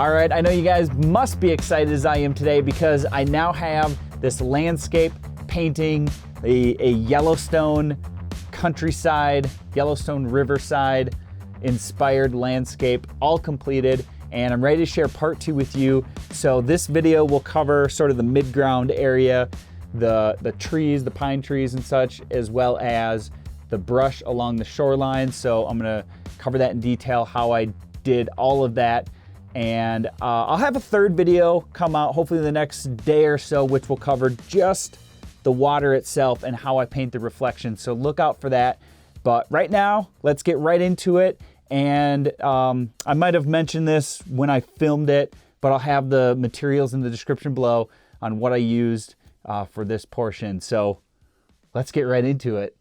All right, I know you guys must be excited as I am today because I now have this landscape painting, a Yellowstone countryside, Yellowstone riverside inspired landscape all completed, and I'm ready to share part 2 with you. So this video will cover sort of the mid-ground area, the trees, the pine trees and such, as well as the brush along the shoreline. So I'm gonna cover that in detail, how I did all of that. And I'll have a third video come out hopefully the next day or so, which will cover just the water itself and how I paint the reflection. So look out for that. But right now, let's get right into it. And I might have mentioned this when I filmed it, but I'll have the materials in the description below on what I used for this portion. So let's get right into it.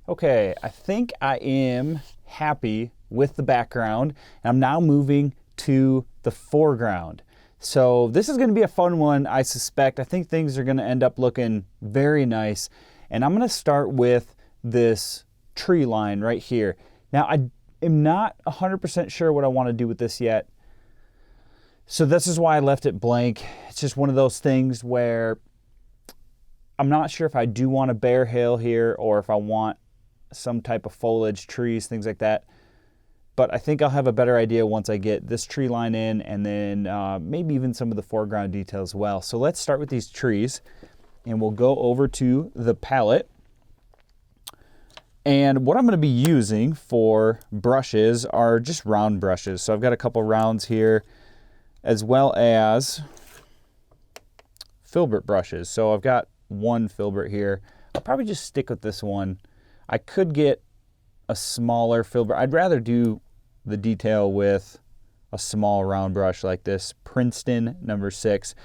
Okay, I think I am happy with the background. I'm now moving to the foreground. So this is going to be a fun one, I suspect. I think things are going to end up looking very nice. And I'm going to start with this tree line right here. Now, I am not 100% sure what I want to do with this yet. So this is why I left it blank. It's just one of those things where I'm not sure if I do want a bare hill here or if I want some type of foliage, trees, things like that. But I think I'll have a better idea once I get this tree line in, and then maybe even some of the foreground details as well. So let's start with these trees, and we'll go over to the palette. And what I'm going to be using for brushes are just round brushes. So I've got a couple rounds here, as well as filbert brushes. So I've got one filbert here. I'll probably just stick with this one. I could get a smaller filbert. I'd rather do the detail with a small round brush like this Princeton number 6.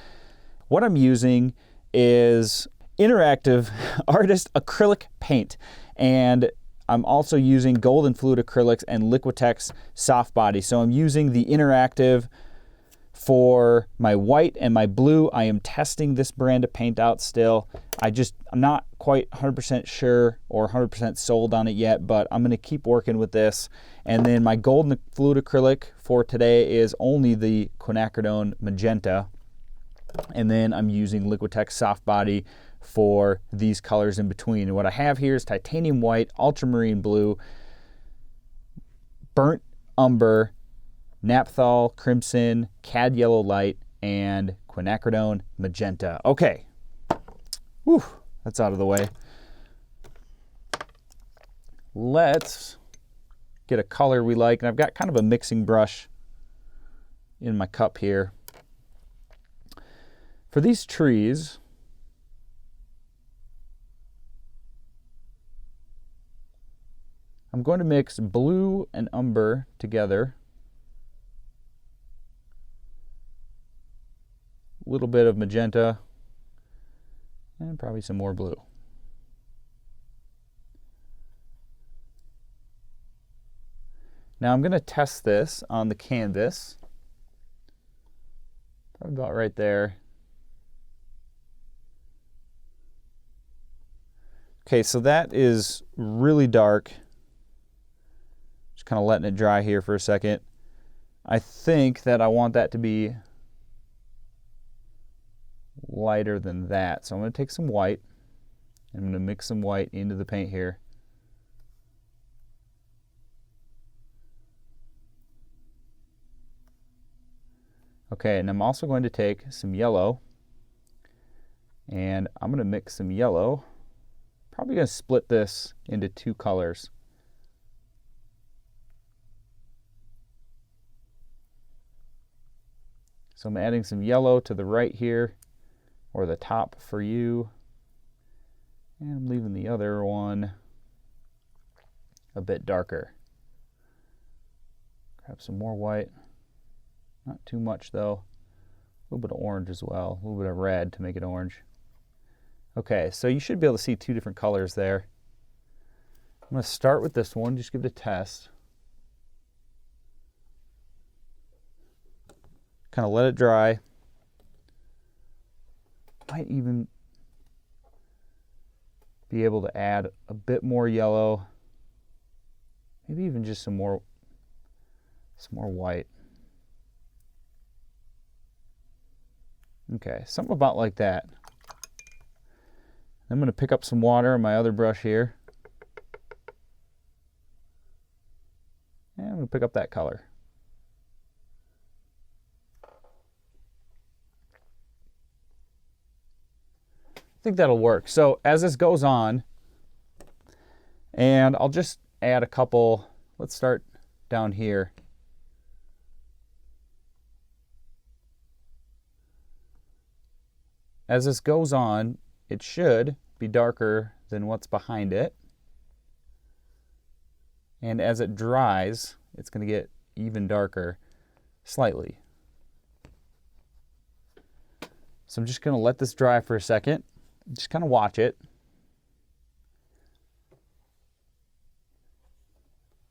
What I'm using is interactive artist acrylic paint, and I'm also using golden fluid acrylics and Liquitex soft body. So I'm using the interactive for my white and my blue. I am testing this brand of paint out still. I'm not quite 100% sure or 100% sold on it yet, but I'm going to keep working with this. And then my golden fluid acrylic for today is only the quinacridone magenta. And then I'm using Liquitex soft body for these colors in between. And what I have here is titanium white, ultramarine blue, burnt umber, naphthol crimson, cad yellow light, and quinacridone magenta. Okay. Whew, that's out of the way. Let's get a color we like. And I've got kind of a mixing brush in my cup here. For these trees, I'm going to mix blue and umber together. A little bit of magenta, and probably some more blue. Now I'm going to test this on the canvas. Probably about right there. Okay, so that is really dark. Just kind of letting it dry here for a second. I think that I want that to be lighter than that. So I'm going to take some white. I'm going to mix some white into the paint here. Okay, and I'm also going to take some yellow, and I'm going to mix some yellow. Probably going to split this into 2 colors. So I'm adding some yellow to the right here, or the top for you. And I'm leaving the other one a bit darker. Grab some more white. Not too much though. A little bit of orange as well. A little bit of red to make it orange. Okay, so you should be able to see 2 different colors there. I'm going to start with this one, just give it a test. Kind of let it dry. Might even be able to add a bit more yellow. Maybe even just some more white. Okay, something about like that. I'm going to pick up some water on my other brush here. And I'm going to pick up that color. I think that'll work. So as this goes on, and I'll just add a couple, let's start down here. As this goes on, it should be darker than what's behind it. And as it dries, it's going to get even darker slightly. So I'm just going to let this dry for a second. Just kind of watch it.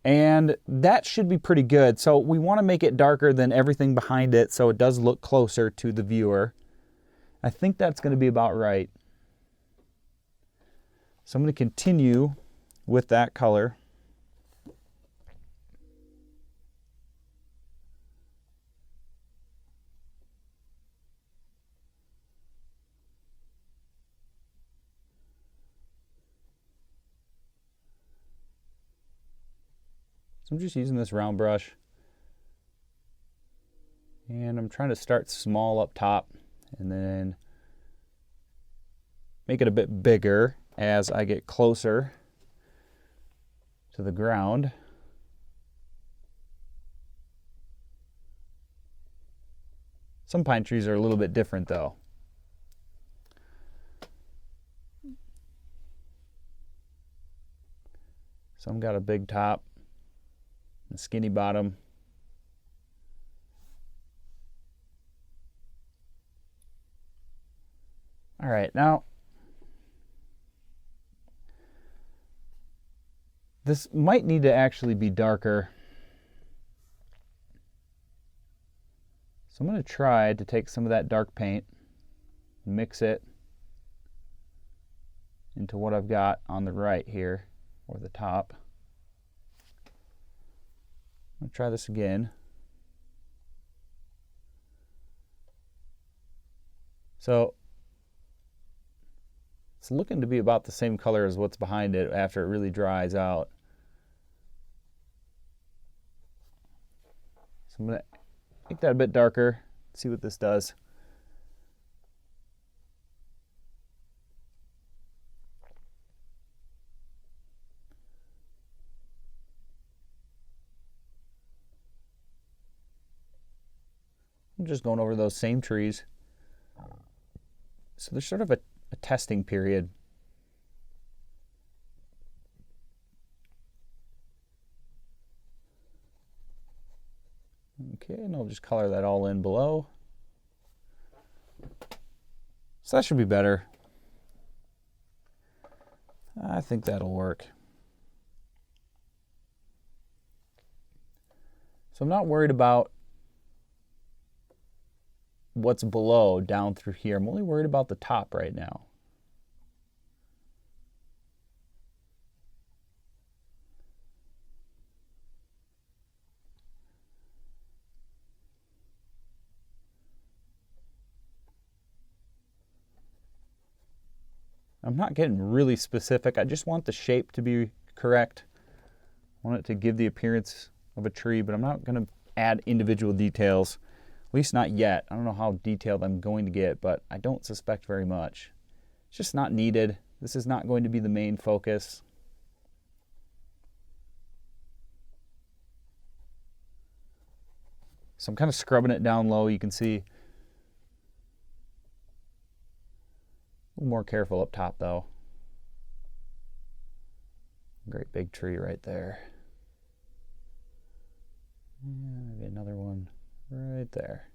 And that should be pretty good. So we want to make it darker than everything behind it so it does look closer to the viewer. I think that's going to be about right. So I'm going to continue with that color. So I'm just using this round brush. And I'm trying to start small up top and then make it a bit bigger as I get closer to the ground. Some pine trees are a little bit different though. Some got a big top, a skinny bottom. All right, now this might need to actually be darker. So I'm going to try to take some of that dark paint, mix it into what I've got on the right here, or the top. I'm going to try this again. So it's looking to be about the same color as what's behind it after it really dries out. So I'm going to make that a bit darker, see what this does. I'm just going over those same trees. So there's sort of a testing period. Okay, and I'll just color that all in below. So that should be better. I think that'll work. So I'm not worried about what's below down through here. I'm only worried about the top right now. I'm not getting really specific. I just want the shape to be correct. I want it to give the appearance of a tree, but I'm not going to add individual details. At least not yet. I don't know how detailed I'm going to get, but I don't suspect very much. It's just not needed. This is not going to be the main focus. So I'm kind of scrubbing it down low. You can see a little more careful up top though. Great big tree right there. And maybe another one right there.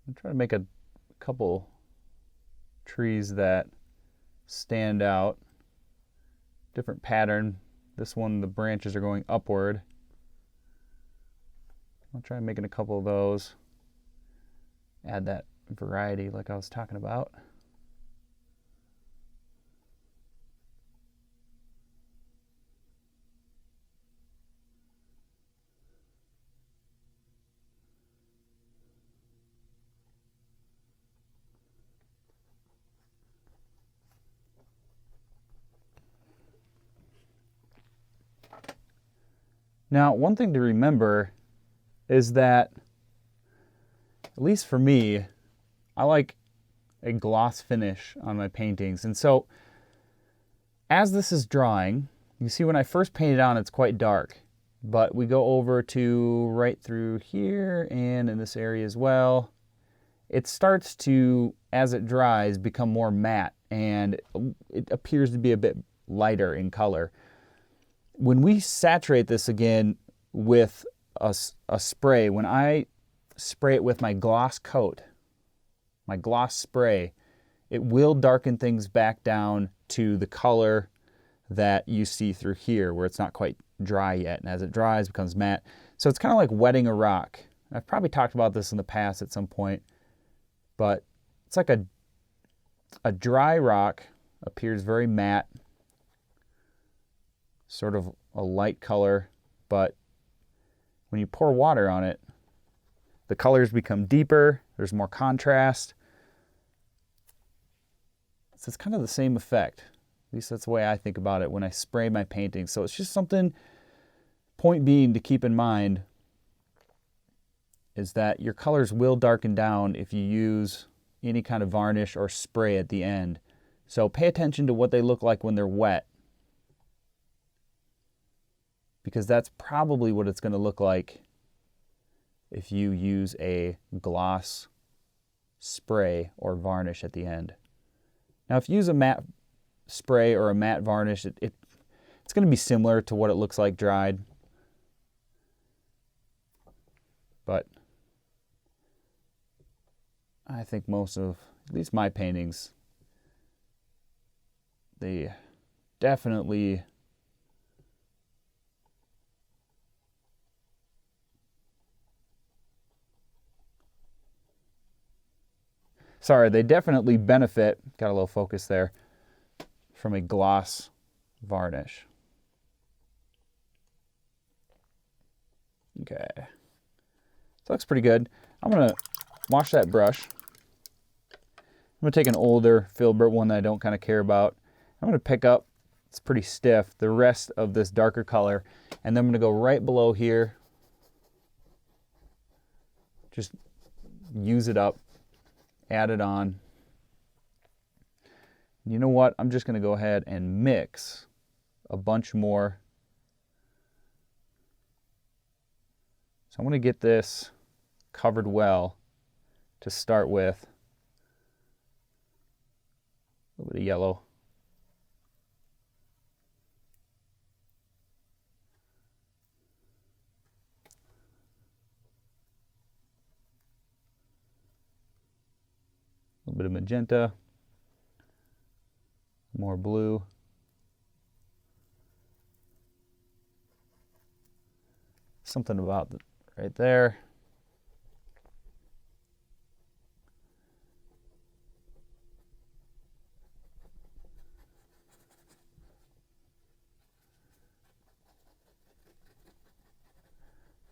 I'm trying to make a couple trees that stand out. Different pattern. This one, the branches are going upward. I'll try making a couple of those. Add that variety like I was talking about. Now, one thing to remember is that, at least for me, I like a gloss finish on my paintings. And so, as this is drying, you see when I first paint it on, it's quite dark. But we go over to right through here and in this area as well. It starts to, as it dries, become more matte, and it appears to be a bit lighter in color. When we saturate this again with a spray, when I spray it with my gloss coat, my gloss spray, it will darken things back down to the color that you see through here, where it's not quite dry yet. And as it dries, it becomes matte. So it's kind of like wetting a rock. I've probably talked about this in the past at some point, but it's like a dry rock appears very matte, sort of a light color, but when you pour water on it, the colors become deeper, there's more contrast. So it's kind of the same effect. At least that's the way I think about it when I spray my paintings. So it's just something, point being to keep in mind, is that your colors will darken down if you use any kind of varnish or spray at the end. So pay attention to what they look like when they're wet, because that's probably what it's going to look like if you use a gloss spray or varnish at the end. Now, if you use a matte spray or a matte varnish, it's going to be similar to what it looks like dried. But I think most of, at least my paintings, they definitely benefit, got a little focus there, from a gloss varnish. Okay, so looks pretty good. I'm gonna wash that brush. I'm gonna take an older filbert one that I don't kind of care about. I'm gonna pick up, it's pretty stiff, the rest of this darker color, and then I'm gonna go right below here. Just use it up, add it on. You know what? I'm just going to go ahead and mix a bunch more. So I want to get this covered well to start with. A little bit of yellow. A little bit of magenta. More blue. Something about it right there.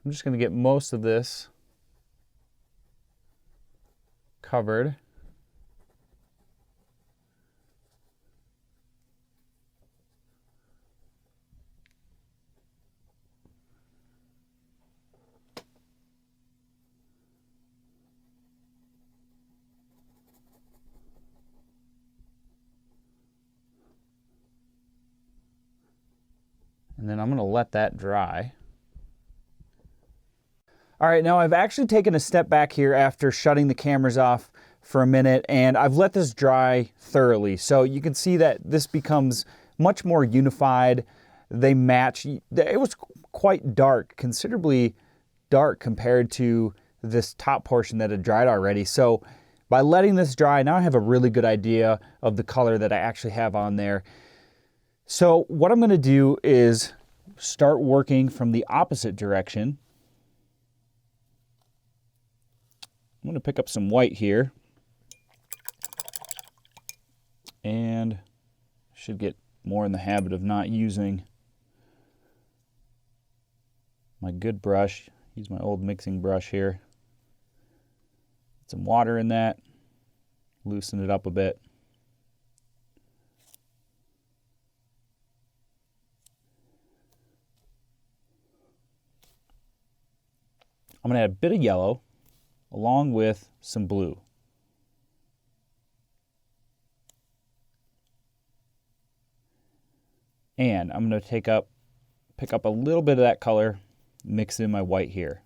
I'm just going to get most of this covered. And then I'm going to let that dry. All right, now I've actually taken a step back here after shutting the cameras off for a minute, and I've let this dry thoroughly. So you can see that this becomes much more unified. They match. It was quite dark, considerably dark compared to this top portion that had dried already. So by letting this dry, now I have a really good idea of the color that I actually have on there. So what I'm going to do is start working from the opposite direction. I'm going to pick up some white here. And should get more in the habit of not using my good brush. Use my old mixing brush here. Put some water in that. Loosen it up a bit. I'm going to add a bit of yellow along with some blue. And I'm going to pick up a little bit of that color, mix it in my white here.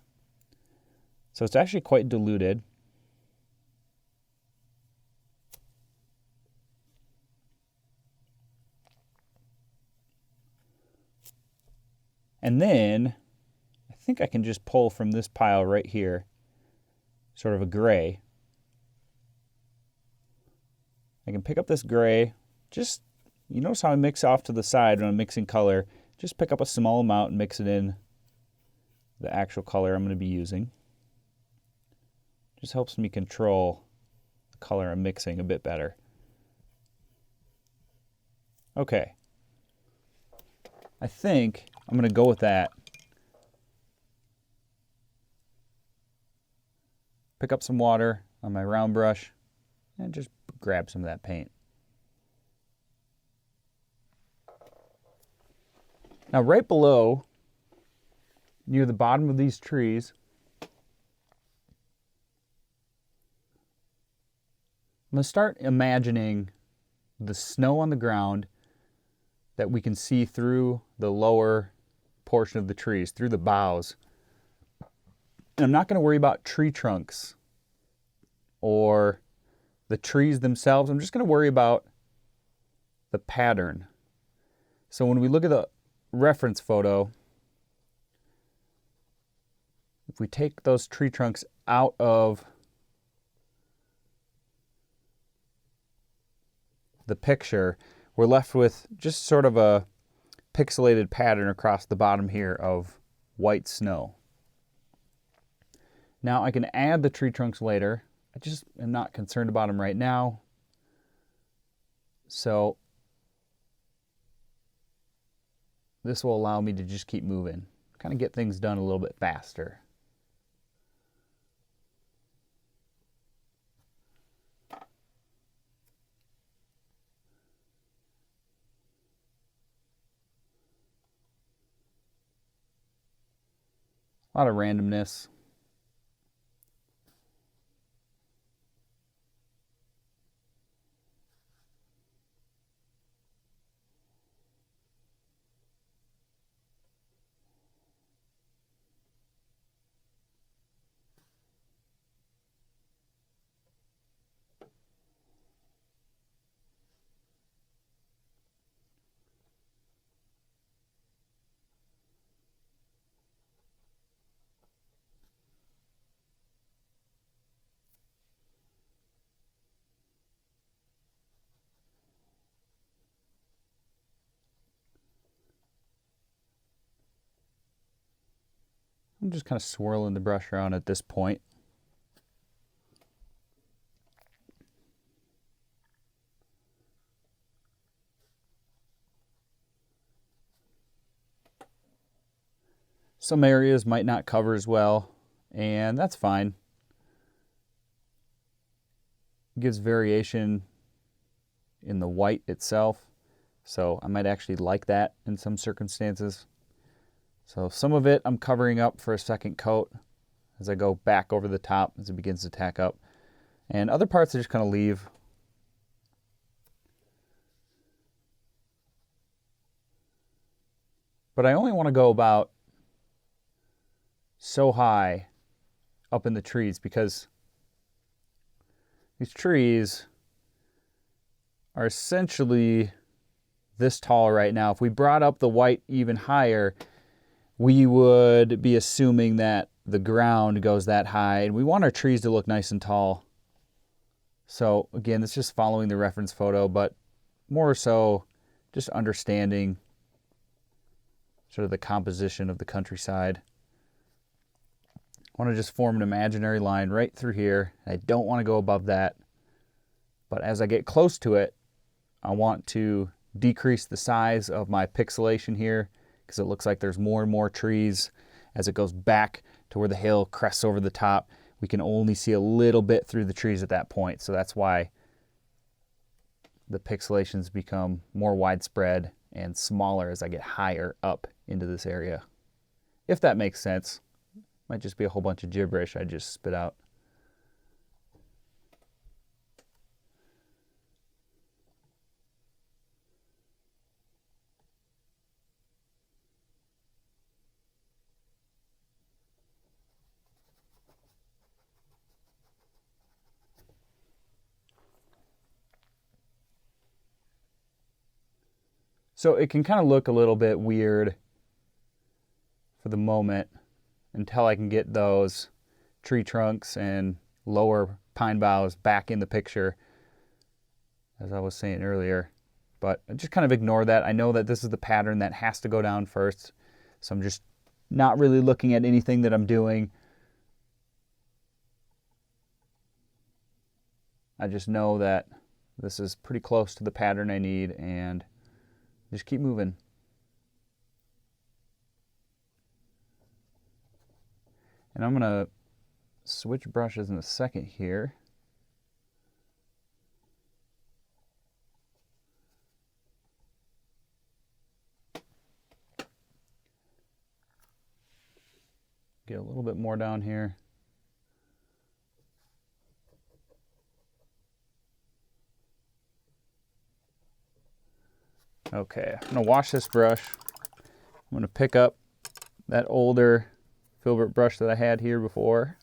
So it's actually quite diluted. And then I think I can just pull from this pile right here, sort of a gray. I can pick up this gray, just, you notice how I mix off to the side when I'm mixing color. Just pick up a small amount and mix it in the actual color I'm going to be using. Just helps me control the color I'm mixing a bit better. Okay. I think I'm going to go with that. Pick up some water on my round brush and just grab some of that paint. Now right below, near the bottom of these trees, I'm going to start imagining the snow on the ground that we can see through the lower portion of the trees, through the boughs. And I'm not going to worry about tree trunks or the trees themselves. I'm just going to worry about the pattern. So when we look at the reference photo, if we take those tree trunks out of the picture, we're left with just sort of a pixelated pattern across the bottom here of white snow. Now I can add the tree trunks later. I just am not concerned about them right now. So this will allow me to just keep moving, kind of get things done a little bit faster. A lot of randomness. I'm just kind of swirling the brush around at this point. Some areas might not cover as well, and that's fine. It gives variation in the white itself, so I might actually like that in some circumstances. So some of it I'm covering up for a second coat as I go back over the top as it begins to tack up. And other parts I just kind of leave. But I only want to go about so high up in the trees because these trees are essentially this tall right now. If we brought up the white even higher, we would be assuming that the ground goes that high, and we want our trees to look nice and tall. So again, it's just following the reference photo, but more so just understanding sort of the composition of the countryside. want to just form an imaginary line right through here. I don't want to go above that. But as I get close to it, I want to decrease the size of my pixelation here because it looks like there's more and more trees. As it goes back to where the hill crests over the top, we can only see a little bit through the trees at that point. So that's why the pixelations become more widespread and smaller as I get higher up into this area. If that makes sense. Might just be a whole bunch of gibberish I just spit out. So it can kind of look a little bit weird for the moment until I can get those tree trunks and lower pine boughs back in the picture, as I was saying earlier. But I just kind of ignore that. I know that this is the pattern that has to go down first, so I'm just not really looking at anything that I'm doing. I just know that this is pretty close to the pattern I need, and just keep moving. And I'm going to switch brushes in a second here. Get a little bit more down here. Okay, I'm going to wash this brush. I'm going to pick up that older filbert brush that I had here before.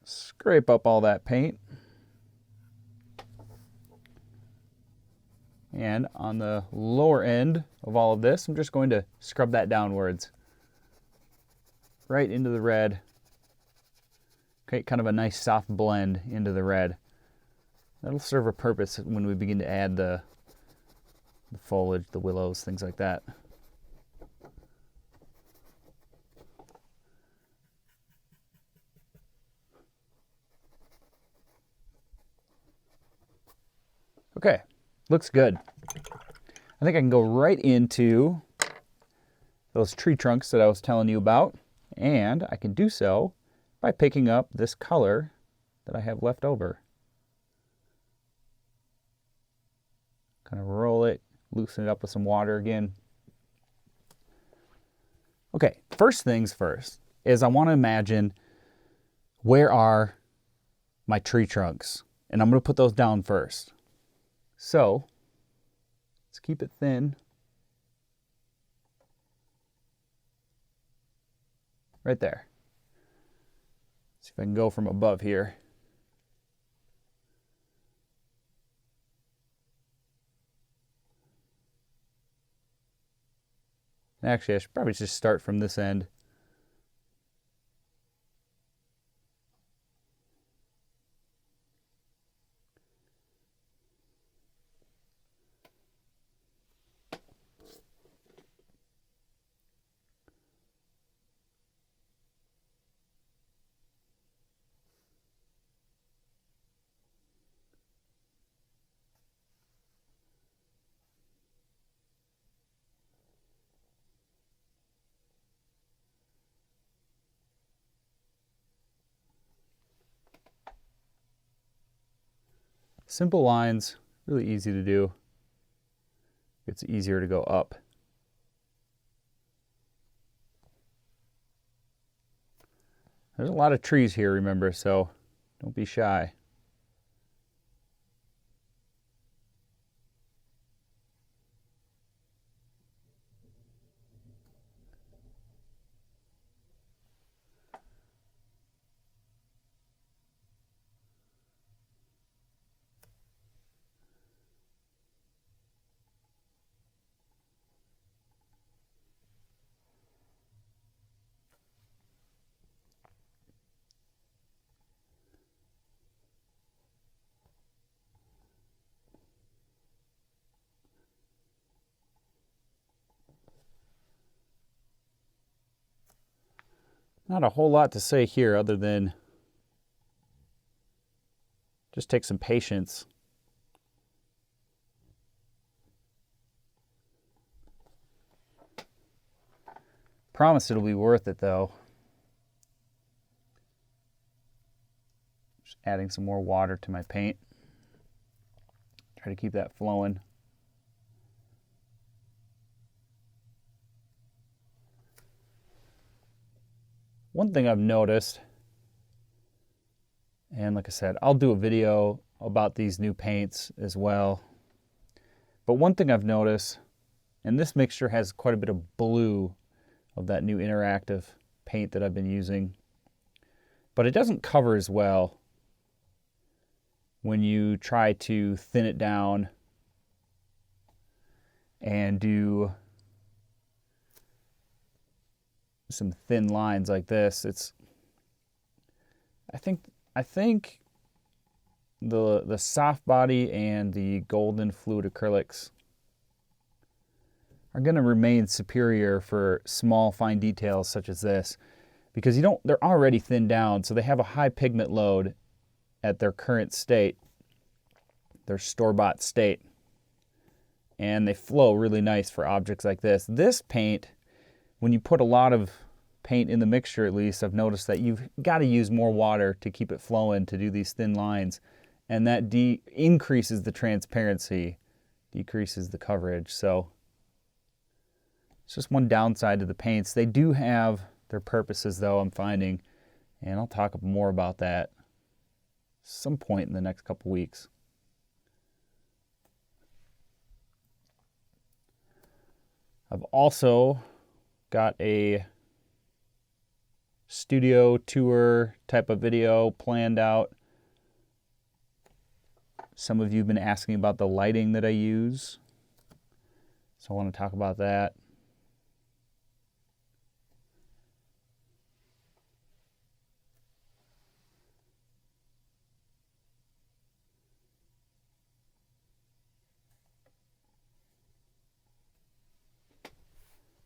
Scrape up all that paint. And on the lower end of all of this, I'm just going to scrub that downwards. Right into the red. Create kind of a nice soft blend into the red. That'll serve a purpose when we begin to add the foliage, the willows, things like that. Okay, looks good. I think I can go right into those tree trunks that I was telling you about, and I can do so by picking up this color that I have left over. Kind of roll it, loosen it up with some water again. Okay, first things first is I want to imagine where are my tree trunks, and I'm going to put those down first. So let's keep it thin. Right there. See if I can go from above here. Actually, I should probably just start from this end. Simple lines, really easy to do. It's easier to go up. There's a lot of trees here, remember, so don't be shy. Not a whole lot to say here other than just take some patience. Promise it'll be worth it though. Just adding some more water to my paint. Try to keep that flowing. One thing I've noticed, and like I said, I'll do a video about these new paints as well. But one thing I've noticed, and this mixture has quite a bit of blue of that new interactive paint that I've been using, but it doesn't cover as well when you try to thin it down and do some thin lines like this. I think the soft body and the golden fluid acrylics are going to remain superior for small fine details such as this, because they're already thinned down, so they have a high pigment load at their current state, their store-bought state, and they flow really nice for objects like this. This paint, when you put a lot of paint in the mixture, at least I've noticed that you've got to use more water to keep it flowing to do these thin lines, and that increases the transparency, decreases the coverage. So it's just one downside to the paints. They do have their purposes though, I'm finding, and I'll talk more about that some point in the next couple weeks. I've also got a studio tour type of video planned out. Some of you have been asking about the lighting that I use, so I want to talk about that.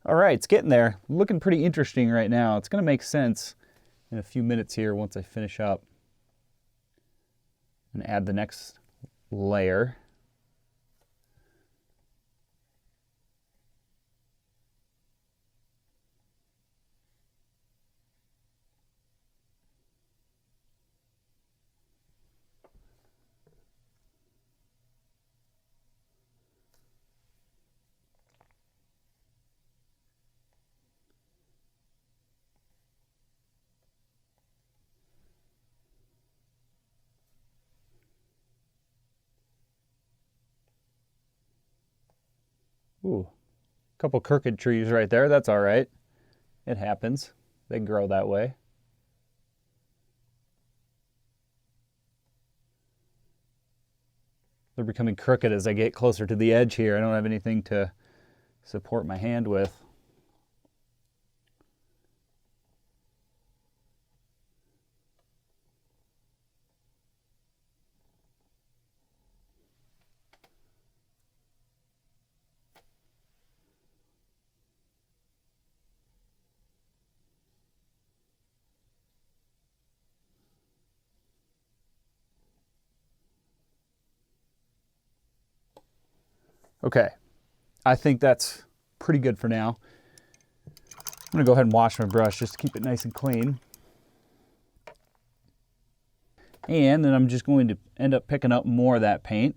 All right, it's getting there. Looking pretty interesting right now. It's going to make sense in a few minutes here once I finish up and add the next layer. Ooh, a couple crooked trees right there. That's all right. It happens. They grow that way. They're becoming crooked as I get closer to the edge here. I don't have anything to support my hand with. Okay, I think that's pretty good for now. I'm gonna go ahead and wash my brush just to keep it nice and clean. And then I'm just going to end up picking up more of that paint.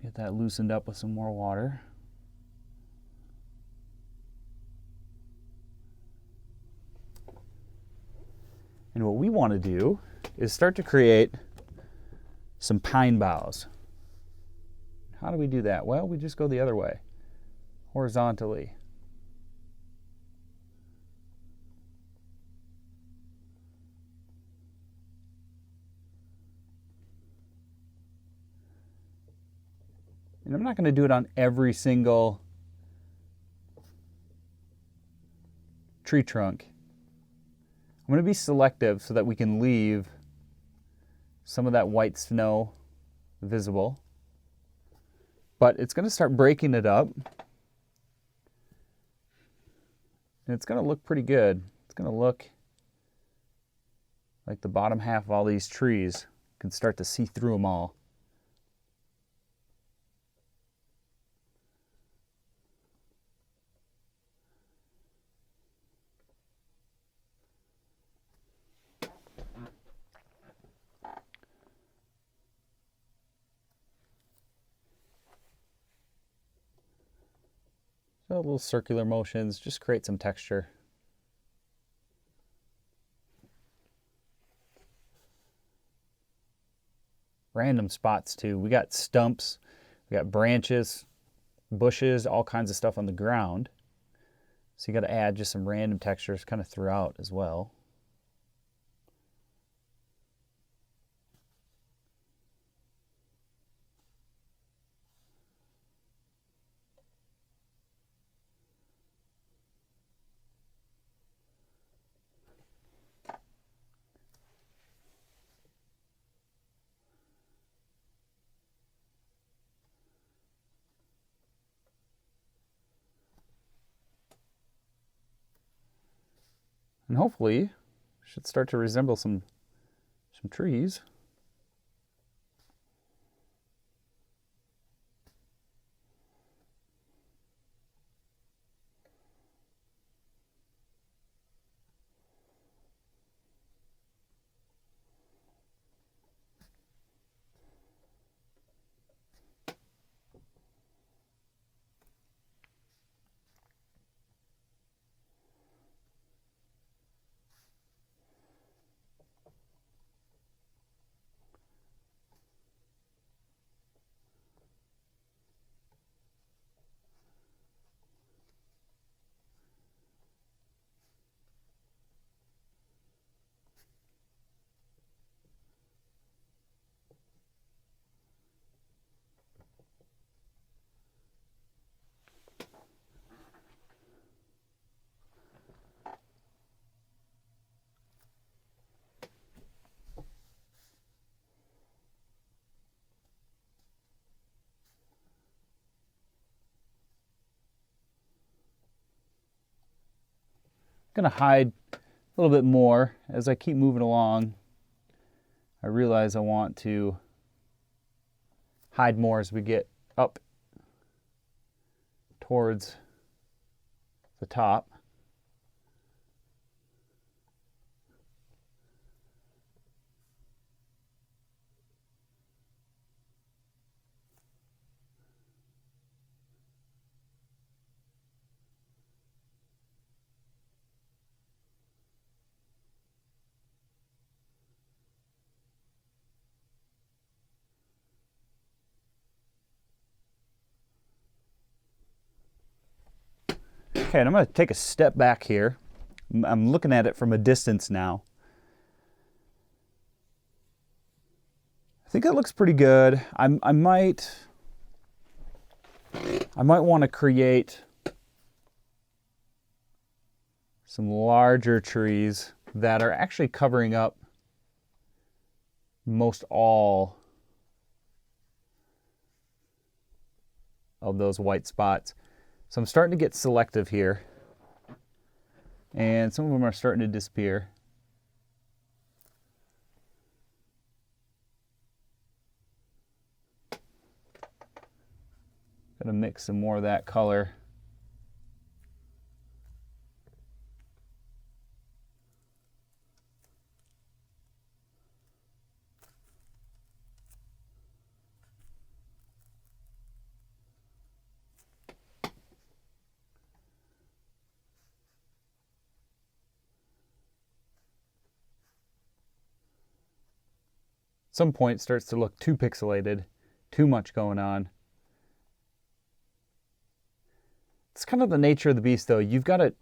Get that loosened up with some more water. And what we want to do is start to create some pine boughs. How do we do that? Well, we just go the other way, horizontally. And I'm not going to do it on every single tree trunk. I'm going to be selective so that we can leave some of that white snow visible. But it's going to start breaking it up. And it's going to look pretty good. It's going to look like the bottom half of all these trees. You can start to see through them all. So little circular motions, just create some texture. Random spots too. We got stumps, we got branches, bushes, all kinds of stuff on the ground. So you got to add just some random textures kind of throughout as well. And hopefully should start to resemble some trees. Going to hide a little bit more as I keep moving along. I realize I want to hide more as we get up towards the top. Okay, and I'm going to take a step back here. I'm looking at it from a distance now. I think that looks pretty good. I might want to create some larger trees that are actually covering up most all of those white spots. So I'm starting to get selective here, and some of them are starting to disappear. Gonna mix some more of that color. Some point it starts to look too pixelated, too much going on. It's kind of the nature of the beast though. You've got to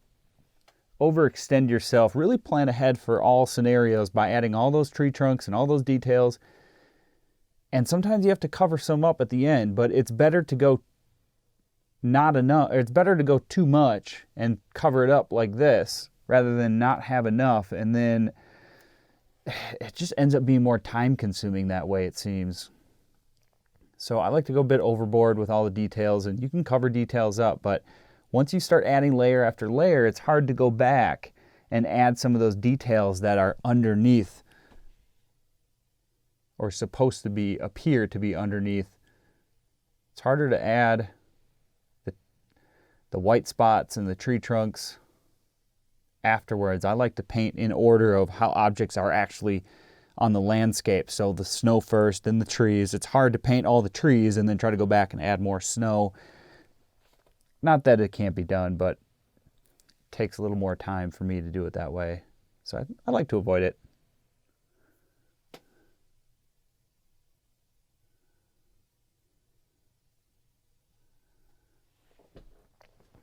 overextend yourself, really plan ahead for all scenarios by adding all those tree trunks and all those details. And sometimes you have to cover some up at the end, but it's better to go not enough, or it's better to go too much and cover it up like this rather than not have enough, and then it just ends up being more time consuming that way, it seems. So I like to go a bit overboard with all the details, and you can cover details up, but once you start adding layer after layer, it's hard to go back and add some of those details that are underneath or supposed to be, appear to be underneath. It's harder to add the white spots and the tree trunks afterwards. I like to paint in order of how objects are actually on the landscape. So the snow first, then the trees. It's hard to paint all the trees and then try to go back and add more snow. Not that it can't be done, but it takes a little more time for me to do it that way. So I like to avoid it.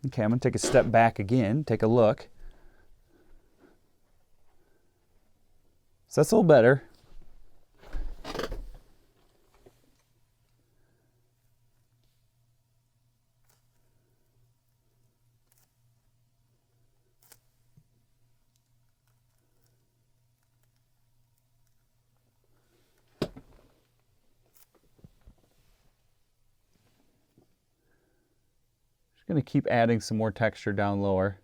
Okay, I'm going to take a step back again, take a look. So that's a little better. Just going to keep adding some more texture down lower.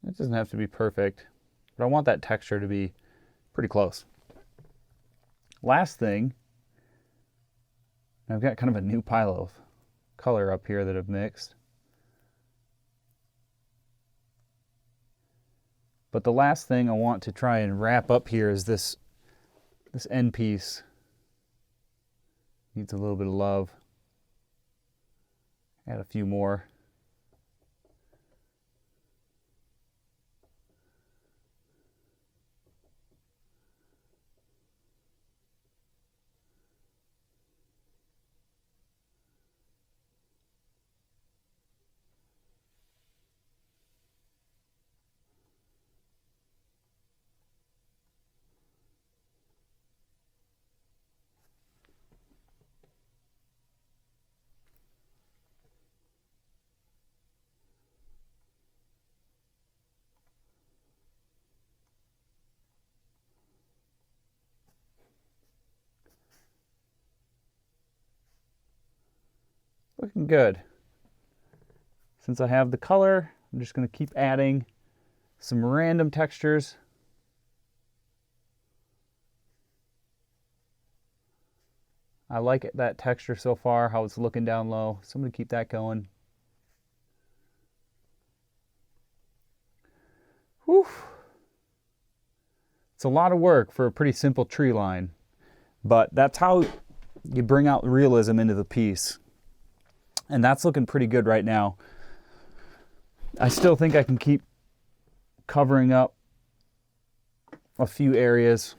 It doesn't have to be perfect, but I want that texture to be pretty close. Last thing, I've got kind of a new pile of color up here that I've mixed. But the last thing I want to try and wrap up here is this end piece. Needs a little bit of love. Add a few more. Looking good. Since I have the color, I'm just going to keep adding some random textures. I like that texture so far, how it's looking down low, so I'm going to keep that going. Whew. It's a lot of work for a pretty simple tree line, but that's how you bring out realism into the piece. And that's looking pretty good right now. I still think I can keep covering up a few areas.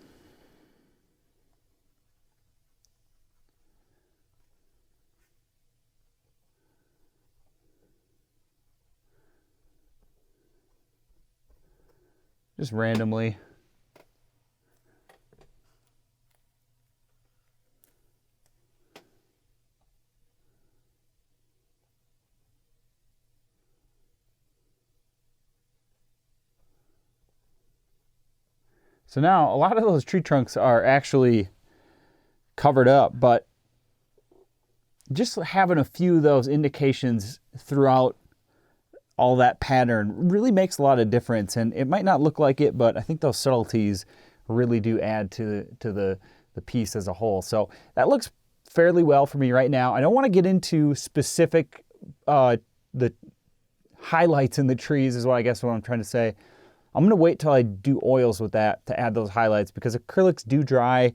Just randomly. So now a lot of those tree trunks are actually covered up, but just having a few of those indications throughout all that pattern really makes a lot of difference. And it might not look like it, but I think those subtleties really do add to the piece as a whole. So that looks fairly well for me right now. I don't want to get into specific, the highlights in the trees is what I guess what I'm trying to say. I'm going to wait till I do oils with that to add those highlights, because acrylics do dry.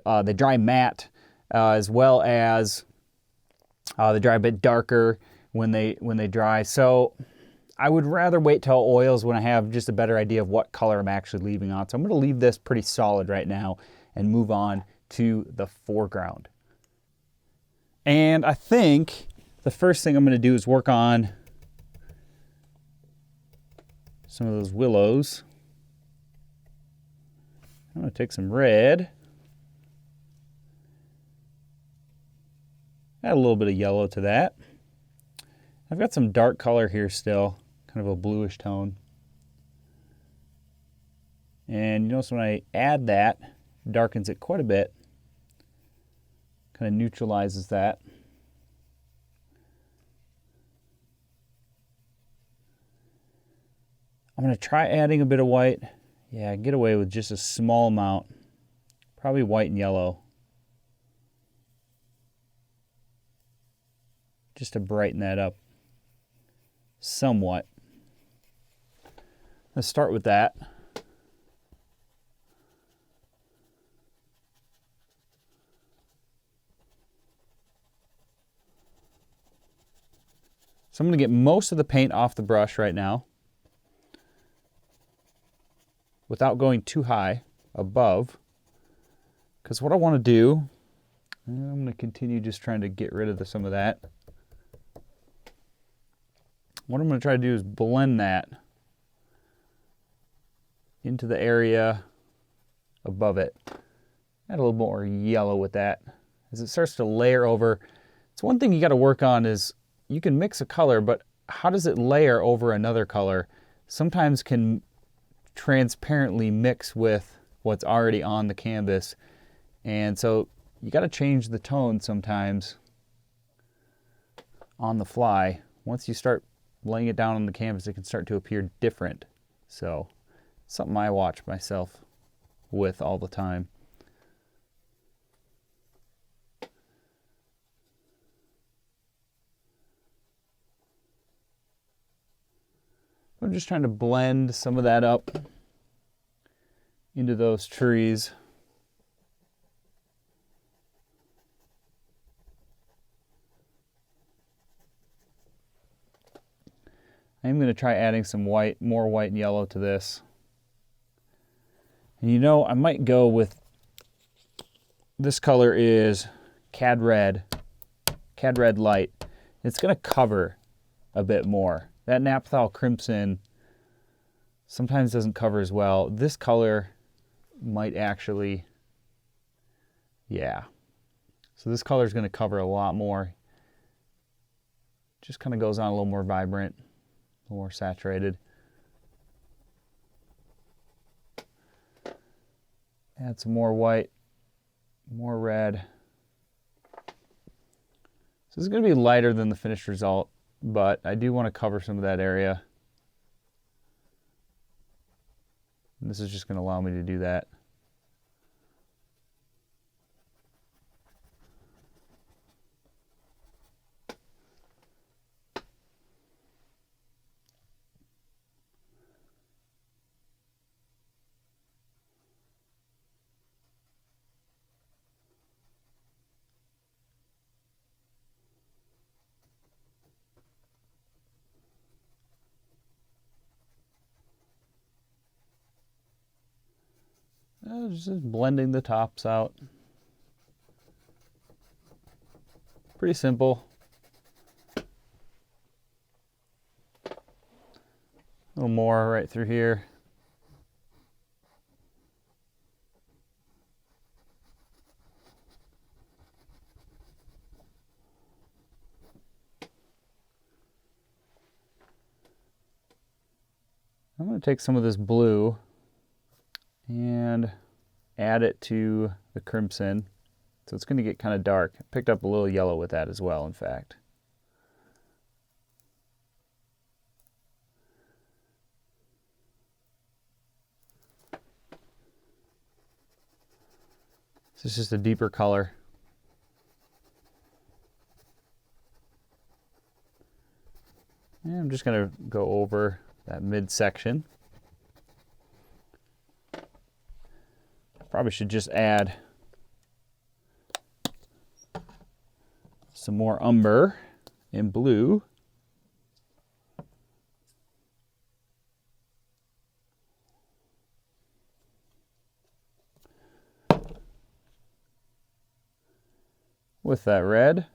They dry matte, as well as they dry a bit darker when they dry. So I would rather wait till oils when I have just a better idea of what color I'm actually leaving on. So I'm going to leave this pretty solid right now and move on to the foreground. And I think the first thing I'm going to do is work on some of those willows. I'm going to take some red, add a little bit of yellow to that. I've got some dark color here still, kind of a bluish tone. And you notice when I add that, it darkens it quite a bit. Kind of neutralizes that. I'm going to try adding a bit of white. Yeah, get away with just a small amount. Probably white and yellow. Just to brighten that up somewhat. Let's start with that. So I'm going to get most of the paint off the brush right now without going too high above, because what I want to do, I'm going to continue just trying to get rid of some of that. What I'm going to try to do is blend that into the area above it. Add a little more yellow with that. As it starts to layer over, it's one thing you got to work on is you can mix a color, but how does it layer over another color? Sometimes can transparently mix with what's already on the canvas. And so you got to change the tone sometimes on the fly. Once you start laying it down on the canvas, it can start to appear different. So something I watch myself with all the time. I'm just trying to blend some of that up into those trees. I'm going to try adding some white, more white and yellow to this. And you know, I might go with, this color is cad red light. It's going to cover a bit more. That naphthol crimson sometimes doesn't cover as well. This color might actually, yeah. So this color is going to cover a lot more. Just kind of goes on a little more vibrant, a little more saturated. Add some more white, more red. So this is going to be lighter than the finished result, but I do want to cover some of that area. And this is just going to allow me to do that. Just blending the tops out. Pretty simple. A little more right through here. I'm going to take some of this blue and add it to the crimson. So it's going to get kind of dark. I picked up a little yellow with that as well, in fact. This is just a deeper color. And I'm just going to go over that midsection. Probably should just add some more umber in blue. with that red.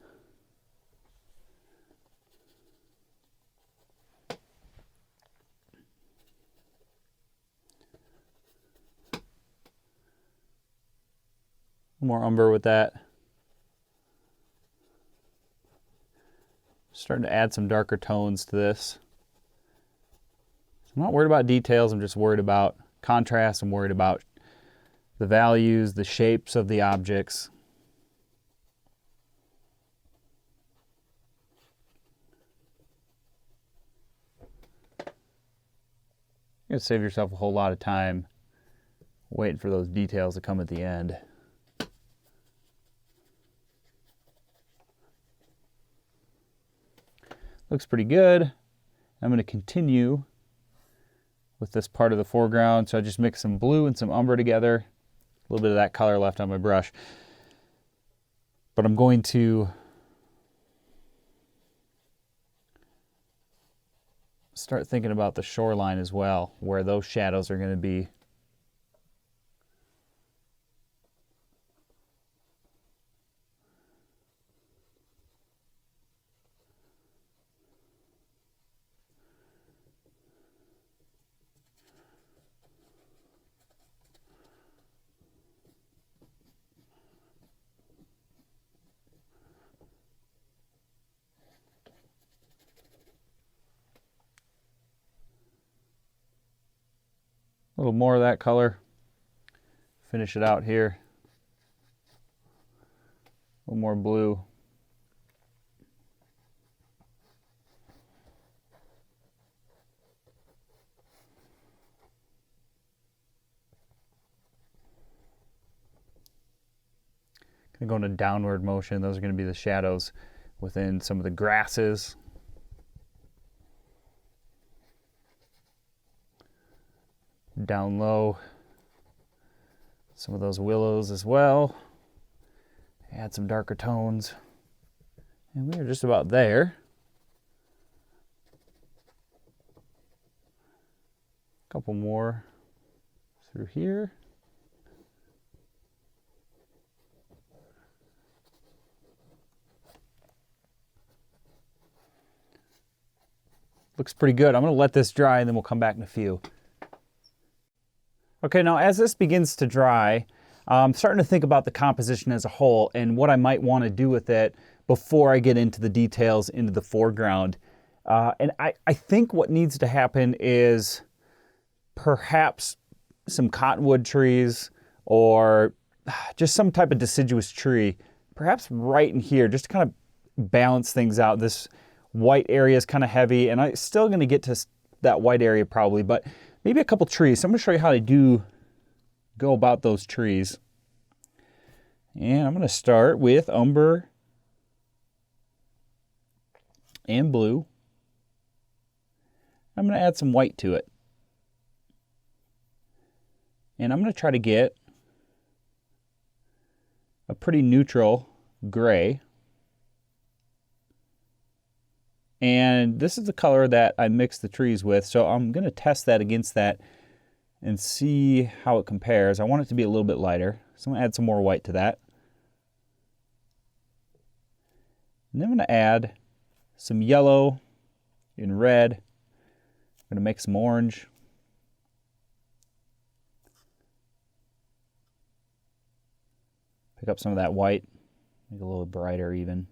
More umber with that. Starting to add some darker tones to this. I'm not worried about details, I'm just worried about contrast. I'm worried about the values, the shapes of the objects. You're gonna save yourself a whole lot of time waiting for those details to come at the end. Looks pretty good. I'm going to continue with this part of the foreground. So I just mixed some blue and some umber together. A little bit of that color left on my brush. But I'm going to start thinking about the shoreline as well, where those shadows are going to be. A little more of that color. Finish it out here. A little more blue. Gonna go in a downward motion. Those are gonna be the shadows within some of the grasses. Down low, some of those willows as well. Add some darker tones. And we are just about there. A couple more through here. Looks pretty good. I'm going to let this dry and then we'll come back in a few. Okay, now as this begins to dry, I'm starting to think about the composition as a whole and what I might want to do with it before I get into the details into the foreground. And I think what needs to happen is perhaps some cottonwood trees or just some type of deciduous tree, perhaps right in here, just to kind of balance things out. This white area is kind of heavy, and I'm still going to get to that white area probably, but maybe a couple trees. So I'm going to show you how to go about those trees. And I'm going to start with umber and blue. I'm going to add some white to it. And I'm going to try to get a pretty neutral gray. And this is the color that I mixed the trees with, so I'm going to test that against that and see how it compares. I want it to be a little bit lighter, so I'm going to add some more white to that. And then I'm going to add some yellow and red. I'm going to make some orange. Pick up some of that white, make it a little brighter even.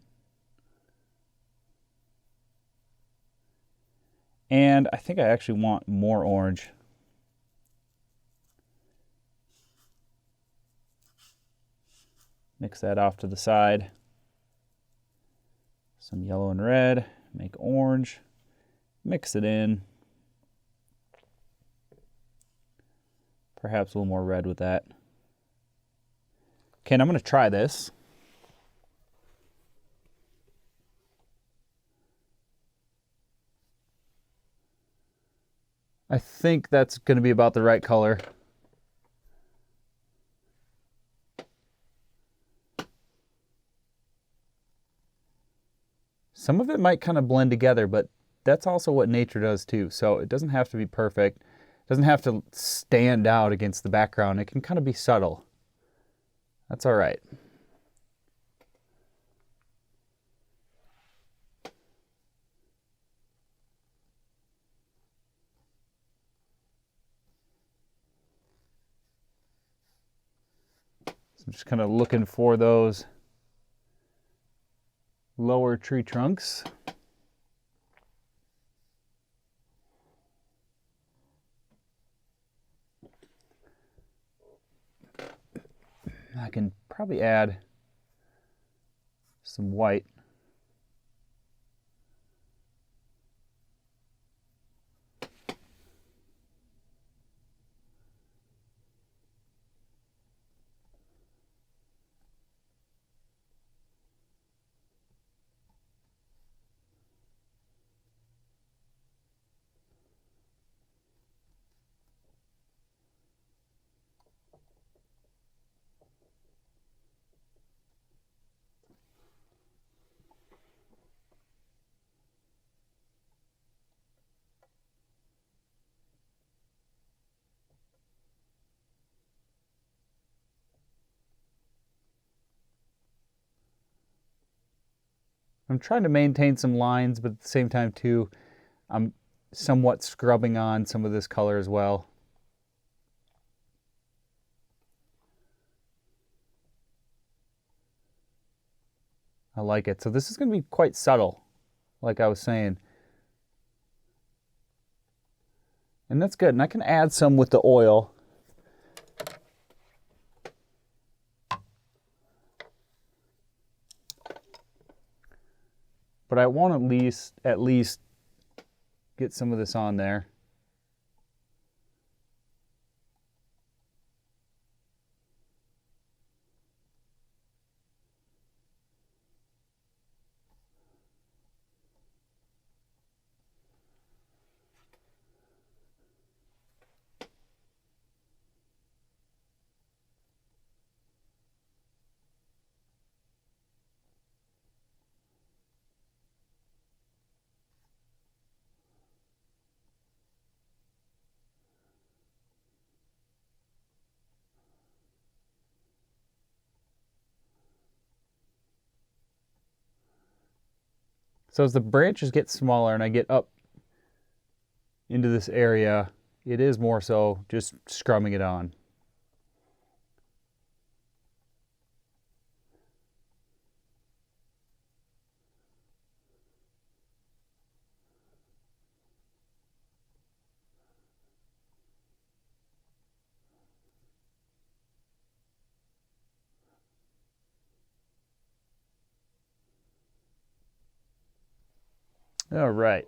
And I think I actually want more orange. Mix that off to the side. Some yellow and red, make orange, mix it in. Perhaps a little more red with that. Okay, and I'm going to try this. I think that's going to be about the right color. Some of it might kind of blend together, but that's also what nature does too. So it doesn't have to be perfect. It doesn't have to stand out against the background. It can kind of be subtle. That's all right. So I'm just kind of looking for those lower tree trunks. I can probably add some white. I'm trying to maintain some lines, but at the same time too, I'm somewhat scrubbing on some of this color as well. I like it. So this is going to be quite subtle, like I was saying. And that's good. And I can add some with the oil. But I want at least get some of this on there. So as the branches get smaller and I get up into this area, it is more so just scrubbing it on. All right.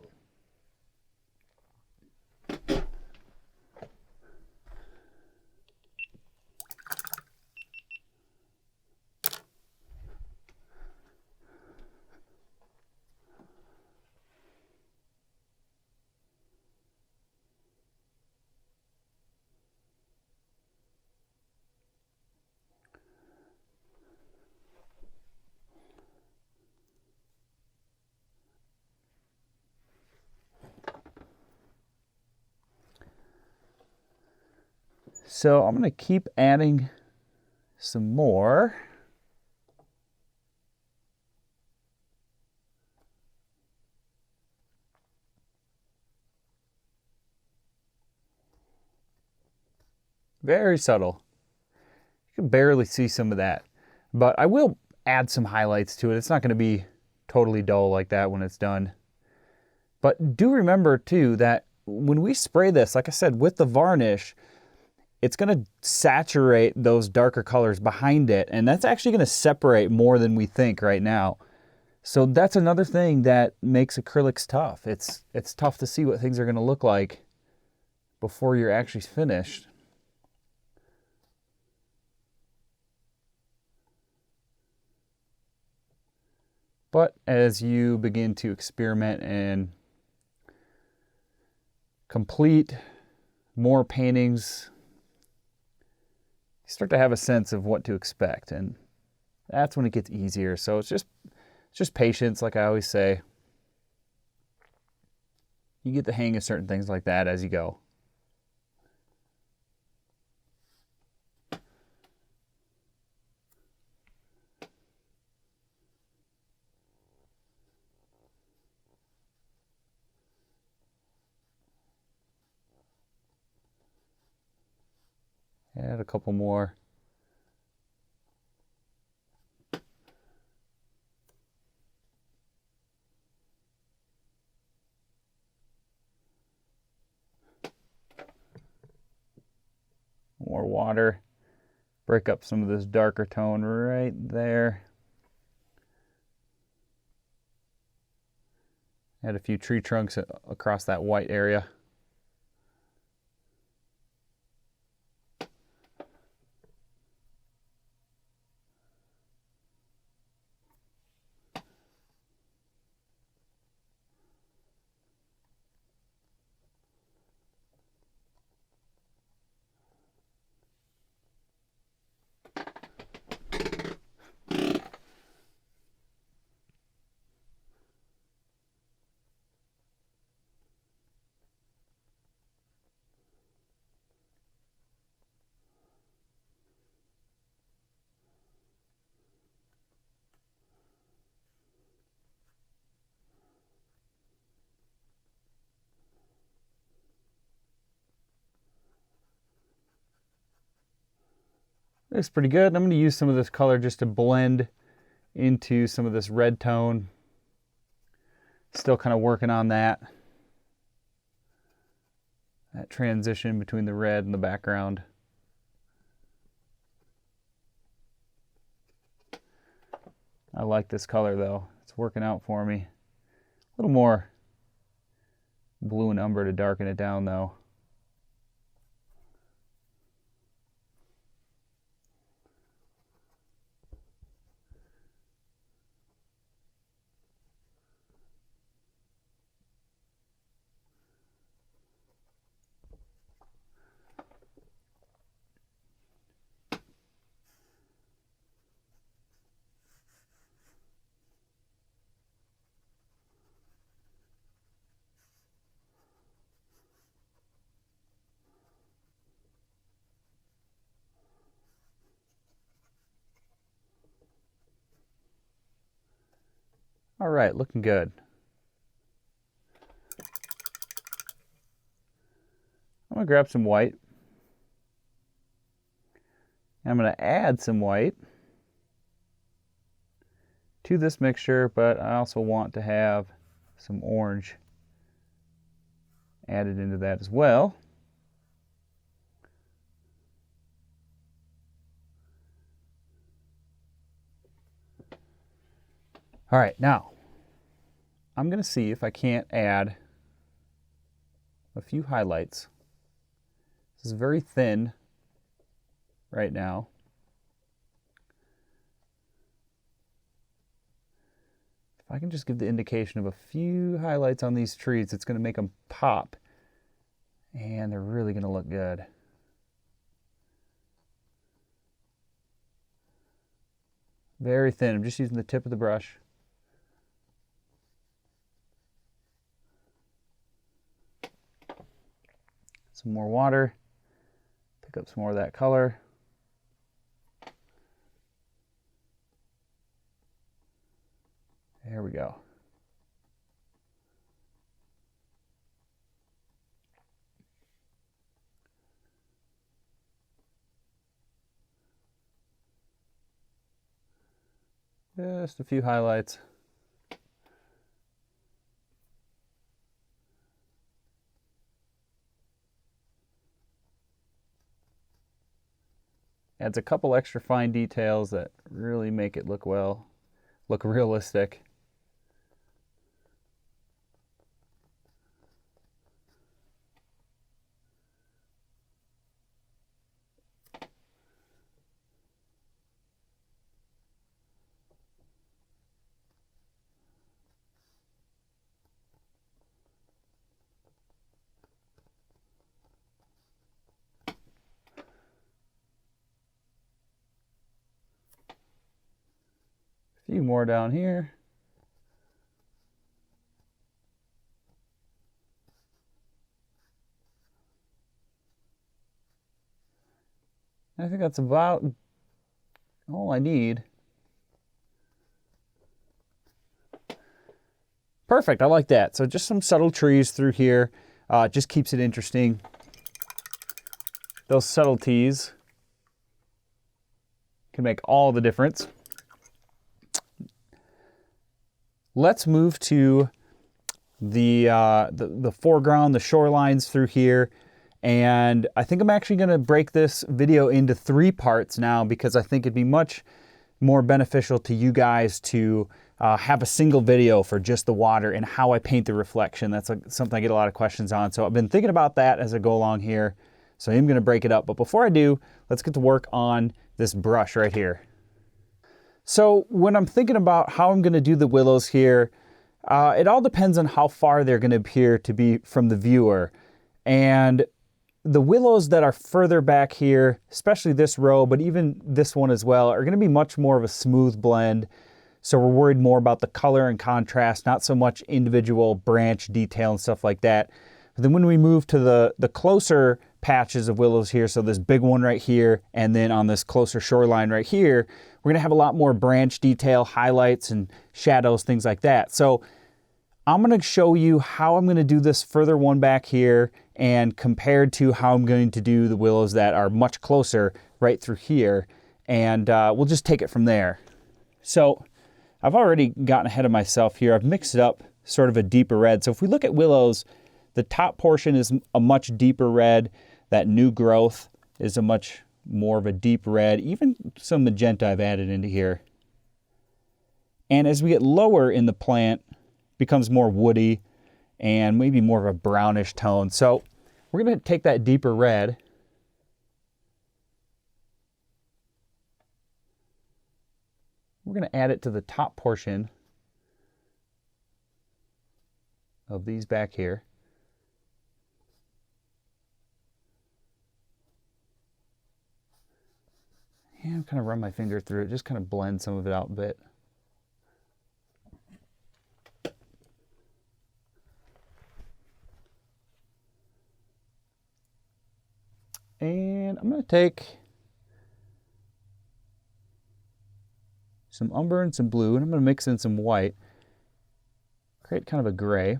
So I'm going to keep adding some more. Very subtle. You can barely see some of that. But I will add some highlights to it. It's not going to be totally dull like that when it's done. But do remember too that when we spray this, like I said, with the varnish, it's going to saturate those darker colors behind it, and that's actually going to separate more than we think right now. So that's another thing that makes acrylics tough. It's tough to see what things are going to look like before you're actually finished. But as you begin to experiment and complete more paintings, you start to have a sense of what to expect, and that's when it gets easier. So it's just patience, like I always say. You get the hang of certain things like that as you go. Add a couple more. water. Break up some of this darker tone right there. Add a few tree trunks across that white area. Looks pretty good. I'm going to use some of this color just to blend into some of this red tone. Still kind of working on that transition between the red and the background. I like this color though. It's working out for me. A little more blue and umber to darken it down though. All right, looking good. I'm gonna grab some white. I'm gonna add some white to this mixture, but I also want to have some orange added into that as well. All right, now I'm going to see if I can't add a few highlights. This is very thin right now. If I can just give the indication of a few highlights on these trees, it's going to make them pop, and they're really going to look good. Very thin. I'm just using the tip of the brush. Some more water, pick up some more of that color. There we go. Just a few highlights. Adds a couple extra fine details that really make it look realistic. A few more down here. I think that's about all I need. Perfect, I like that. So just some subtle trees through here. Just keeps it interesting. Those subtleties can make all the difference. Let's move to the foreground, the shorelines through here. And I think I'm actually going to break this video into 3 parts now, because I think it'd be much more beneficial to you guys to have a single video for just the water and how I paint the reflection. That's something I get a lot of questions on. So I've been thinking about that as I go along here. So I'm going to break it up. But before I do, let's get to work on this brush right here. So when I'm thinking about how I'm going to do the willows here, it all depends on how far they're going to appear to be from the viewer. And the willows that are further back here, especially this row, but even this one as well, are going to be much more of a smooth blend. So we're worried more about the color and contrast, not so much individual branch detail and stuff like that. But then when we move to the closer patches of willows here, so this big one right here, and then on this closer shoreline right here, we're going to have a lot more branch detail, highlights and shadows, things like that. So I'm going to show you how I'm going to do this further one back here, and compared to how I'm going to do the willows that are much closer right through here. And we'll just take it from there. So I've already gotten ahead of myself here. I've mixed it up sort of a deeper red. So if we look at willows, the top portion is a much deeper red. That new growth is a much more of a deep red. Even some magenta I've added into here. And as we get lower in the plant, it becomes more woody and maybe more of a brownish tone. So we're going to take that deeper red we're going to add it to the top portion of these back here. And kind of run my finger through it, just kind of blend some of it out a bit. And I'm going to take some umber and some blue, and I'm going to mix in some white. Create kind of a gray. A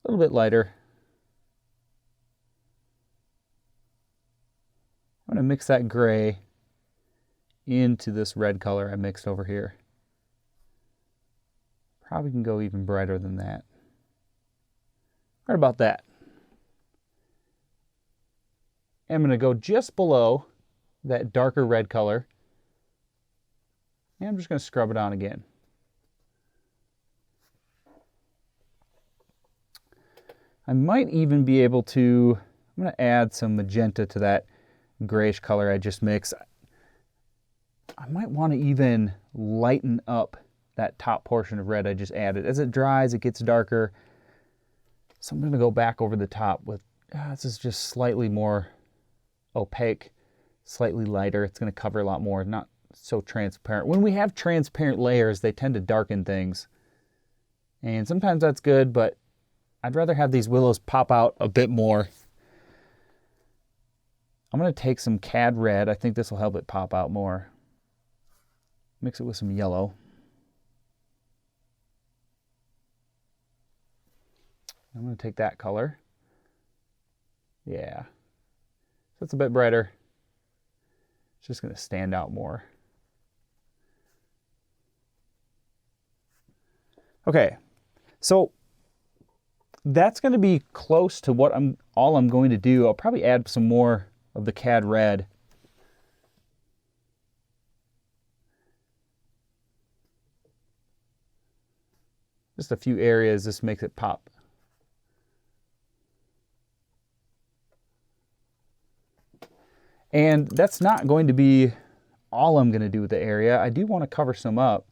little bit lighter. I'm going to mix that gray into this red color I mixed over here. Probably can go even brighter than that. Right about that. I'm going to go just below that darker red color. And I'm just going to scrub it on again. I might even be able to, I'm going to add some magenta to that grayish color I just mixed. I might want to even lighten up that top portion of red I just added. As it dries, it gets darker. So I'm going to go back over the top with, this is just slightly more opaque, slightly lighter. It's going to cover a lot more, not so transparent. When we have transparent layers, they tend to darken things. And sometimes that's good, but I'd rather have these willows pop out a bit more. I'm going to take some cad red. I think this will help it pop out more. Mix it with some yellow. I'm going to take that color. Yeah. So it's a bit brighter. It's just going to stand out more. Okay. So that's going to be close to what all I'm going to do. I'll probably add some more of the cad red. Just a few areas, this makes it pop. And that's not going to be all I'm going to do with the area. I do want to cover some up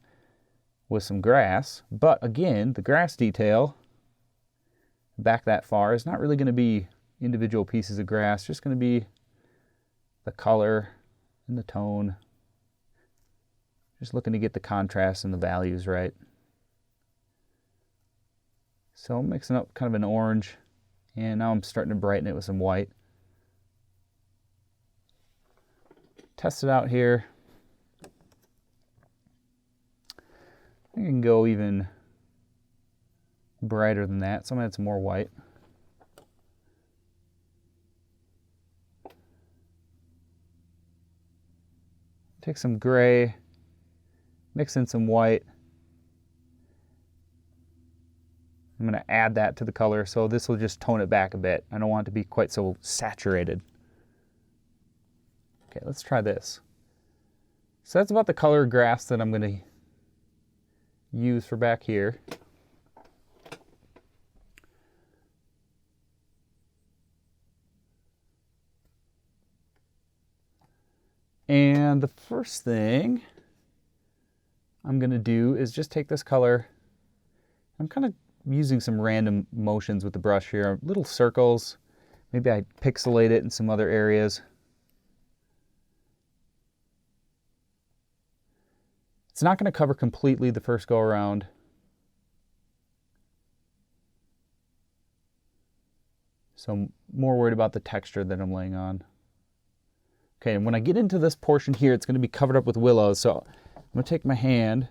with some grass, but again, the grass detail back that far is not really going to be individual pieces of grass, just going to be the color and the tone. Just looking to get the contrast and the values right. So I'm mixing up kind of an orange, and now I'm starting to brighten it with some white. Test it out here. I can go even brighter than that, so I'm going to add some more white. Take some gray, mix in some white. I'm going to add that to the color, so this will just tone it back a bit. I don't want it to be quite so saturated. Okay, let's try this. So that's about the color of grass that I'm going to use for back here. And the first thing I'm going to do is just take this color. I'm kind of using some random motions with the brush here, little circles. Maybe I pixelate it in some other areas. It's not going to cover completely the first go around. So I'm more worried about the texture that I'm laying on. Okay, and when I get into this portion here, it's going to be covered up with willows. So I'm going to take my hand.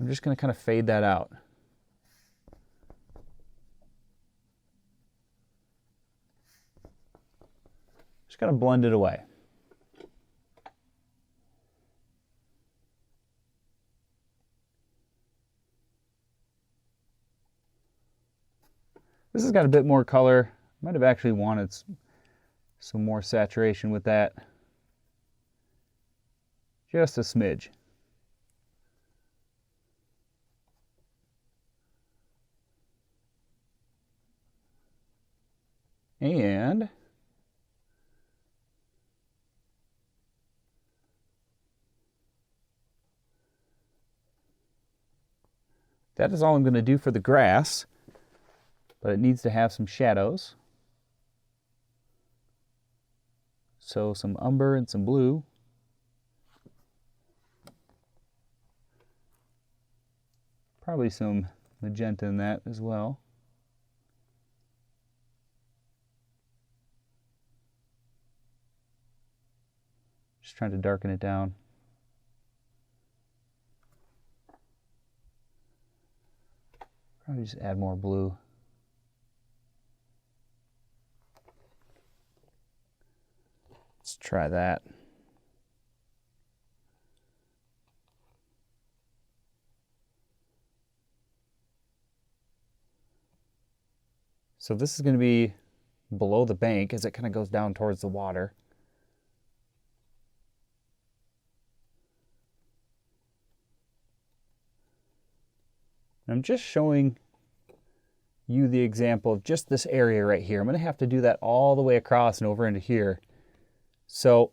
I'm just going to kind of fade that out. Just going to blend it away. This has got a bit more color. Might have actually wanted some more saturation with that. Just a smidge. And that is all I'm going to do for the grass, but it needs to have some shadows. So some umber and some blue. Probably some magenta in that as well. Just trying to darken it down. Probably just add more blue. Let's try that. So this is going to be below the bank as it kind of goes down towards the water. I'm just showing you the example of just this area right here. I'm going to have to do that all the way across and over into here. So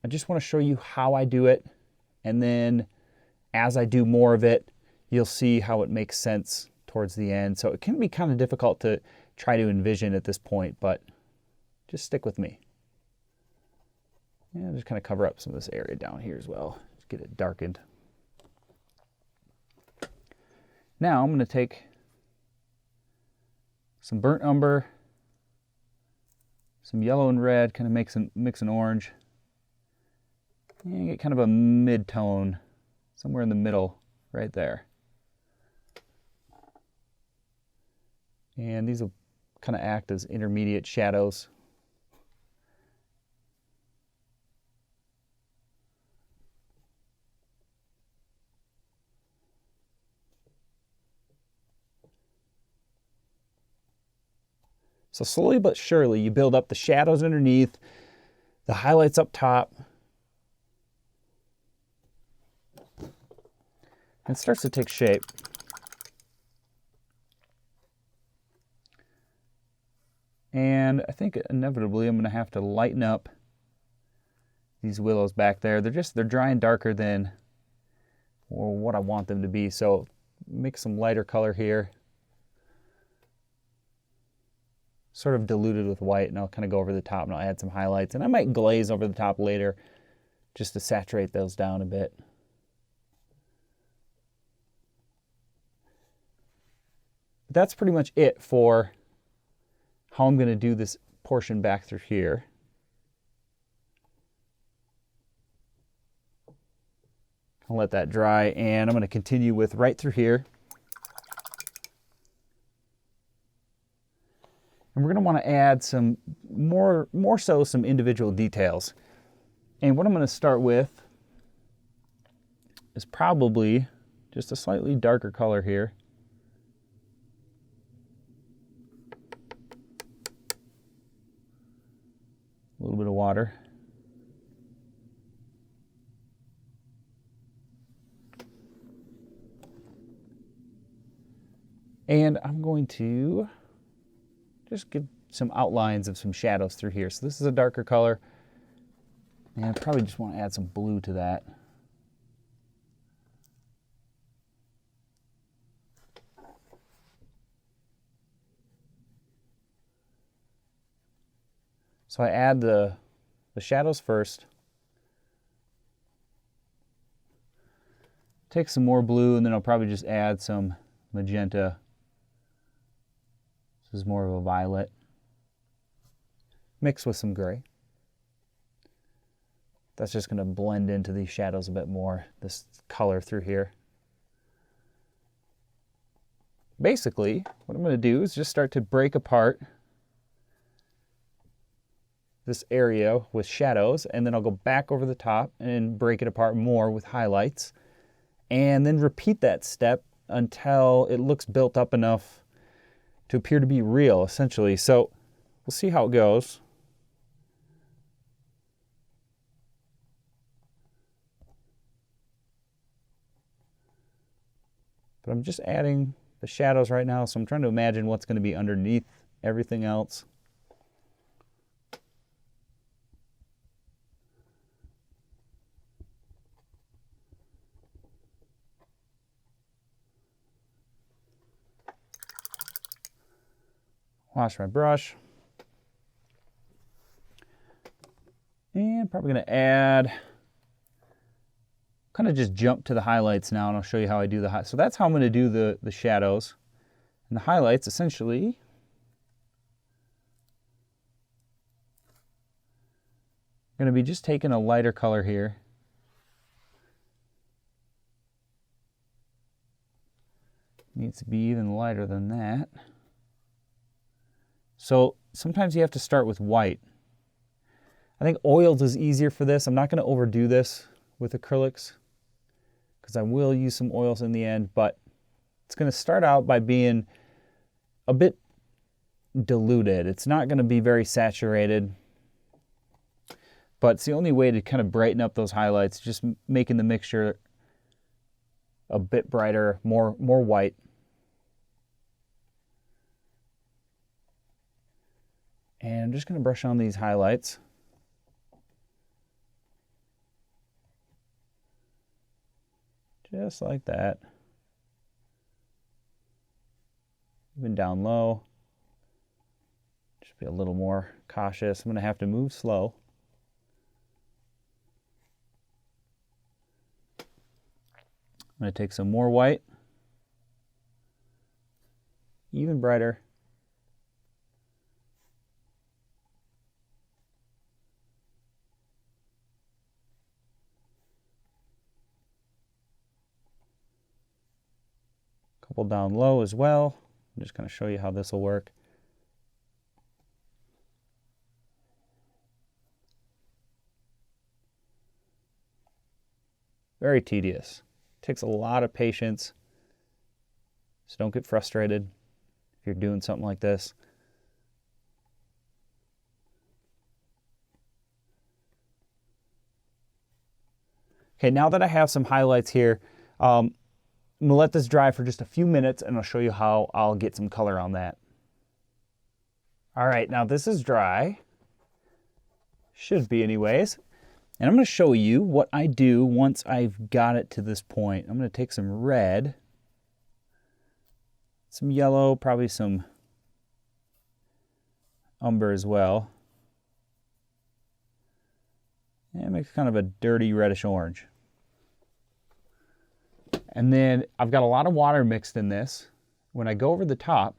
I just want to show you how I do it, and then as I do more of it, you'll see how it makes sense towards the end. So it can be kind of difficult to try to envision at this point, but just stick with me. And just kind of cover up some of this area down here as well. Just get it darkened. Now I'm going to take some burnt umber, some yellow and red, kind of mix an orange, and get kind of a mid-tone, somewhere in the middle, right there. And these will kind of act as intermediate shadows. So slowly but surely, you build up the shadows underneath, the highlights up top. And it starts to take shape. And I think inevitably I'm going to have to lighten up these willows back there. They're drying darker than what I want them to be. So make some lighter color here. Sort of diluted with white, and I'll kind of go over the top and I'll add some highlights, and I might glaze over the top later just to saturate those down a bit. But that's pretty much it for how I'm going to do this portion back through here. I'll let that dry, and I'm going to continue with right through here. And we're going to want to add some more so some individual details. And what I'm going to start with is probably just a slightly darker color here. water. And I'm going to just get some outlines of some shadows through here. So this is a darker color. And I probably just want to add some blue to that. So I add the shadows first. Take some more blue, and then I'll probably just add some magenta. This is more of a violet, mixed with some gray. That's just going to blend into these shadows a bit more, this color through here. Basically, what I'm going to do is just start to break apart this area with shadows, and then I'll go back over the top and break it apart more with highlights, and then repeat that step until it looks built up enough to appear to be real, essentially. So we'll see how it goes. But I'm just adding the shadows right now, so I'm trying to imagine what's going to be underneath everything else. Wash my brush. And probably going to add, kind of just jump to the highlights now, and I'll show you how I do the highlights. So that's how I'm going to do the shadows. And the highlights, essentially, I'm going to be just taking a lighter color here. Needs to be even lighter than that. So sometimes you have to start with white. I think oils is easier for this. I'm not going to overdo this with acrylics because I will use some oils in the end, but it's going to start out by being a bit diluted. It's not going to be very saturated, but it's the only way to kind of brighten up those highlights, just making the mixture a bit brighter, more white. And I'm just going to brush on these highlights. Just like that. Even down low. Just be a little more cautious. I'm going to have to move slow. I'm going to take some more white. Even brighter. Couple down low as well. I'm just going to show you how this will work. Very tedious. Takes a lot of patience. So don't get frustrated if you're doing something like this. Okay, now that I have some highlights here, I'm going to let this dry for just a few minutes, and I'll show you how I'll get some color on that. All right, now this is dry. Should be anyways. And I'm going to show you what I do once I've got it to this point. I'm going to take some red, some yellow, probably some umber as well. And make kind of a dirty reddish orange. And then I've got a lot of water mixed in this. When I go over the top,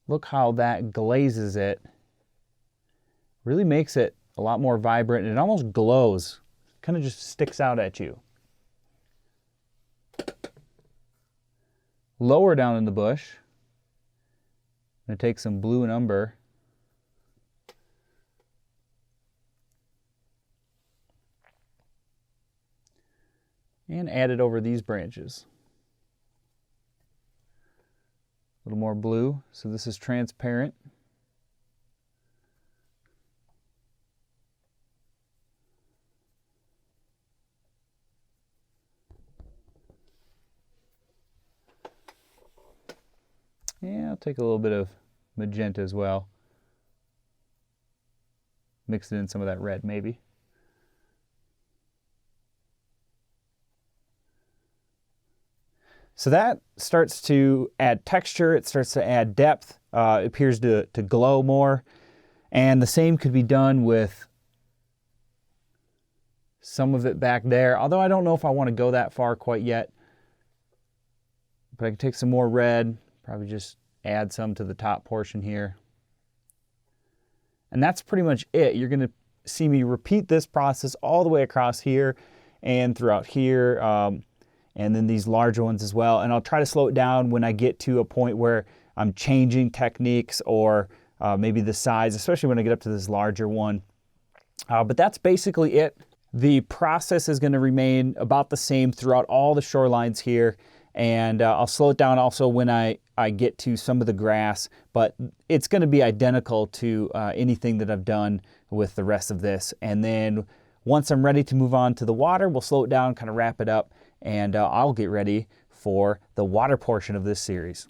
look how that glazes it. Really makes it a lot more vibrant, and it almost glows. Kind of just sticks out at you. Lower down in the bush, I'm going to take some blue and umber. And add it over these branches. A little more blue, so this is transparent. Yeah, I'll take a little bit of magenta as well. Mix it in some of that red maybe. So that starts to add texture, it starts to add depth, it appears to glow more. And the same could be done with some of it back there, although I don't know if I want to go that far quite yet. But I can take some more red, probably just add some to the top portion here. And that's pretty much it. You're going to see me repeat this process all the way across here and throughout here, and then these larger ones as well. And I'll try to slow it down when I get to a point where I'm changing techniques or maybe the size, especially when I get up to this larger one. But that's basically it. The process is going to remain about the same throughout all the shorelines here. And I'll slow it down also when I get to some of the grass, but it's going to be identical to anything that I've done with the rest of this. And then once I'm ready to move on to the water, we'll slow it down, kind of wrap it up, and I'll get ready for the water portion of this series.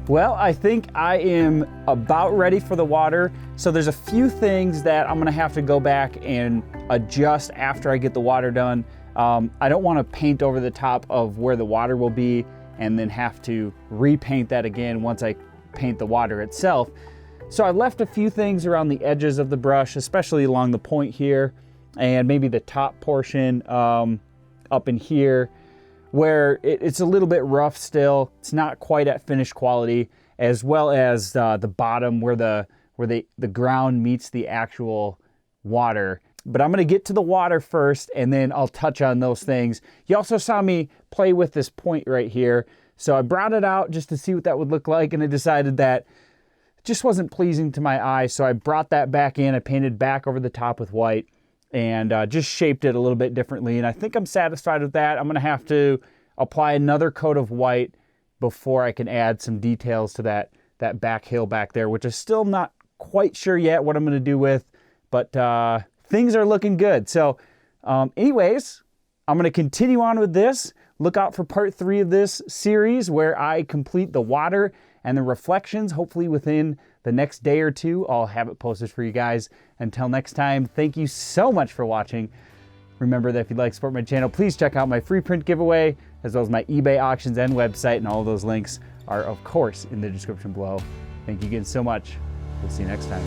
Well, I think I am about ready for the water. So there's a few things that I'm gonna have to go back and adjust after I get the water done. I don't wanna paint over the top of where the water will be and then have to repaint that again once I paint the water itself. So I left a few things around the edges of the brush, especially along the point here, and maybe the top portion up in here, where it's a little bit rough still. It's not quite at finished quality, as well as the bottom where the ground meets the actual water. But I'm gonna get to the water first, and then I'll touch on those things. You also saw me play with this point right here. So I brought it out just to see what that would look like, and I decided that it just wasn't pleasing to my eye. So I brought that back in, I painted back over the top with white, and just shaped it a little bit differently. And I think I'm satisfied with that. I'm gonna have to apply another coat of white before I can add some details to that back hill back there, which I'm still not quite sure yet what I'm gonna do with, but things are looking good. So anyways, I'm gonna continue on with this. Look out for part 3 of this series where I complete the water and the reflections. Hopefully within the next day or two, I'll have it posted for you guys. Until next time, thank you so much for watching. Remember that if you'd like to support my channel, please check out my free print giveaway, as well as my eBay auctions and website, and all of those links are, of course, in the description below. Thank you again so much. We'll see you next time.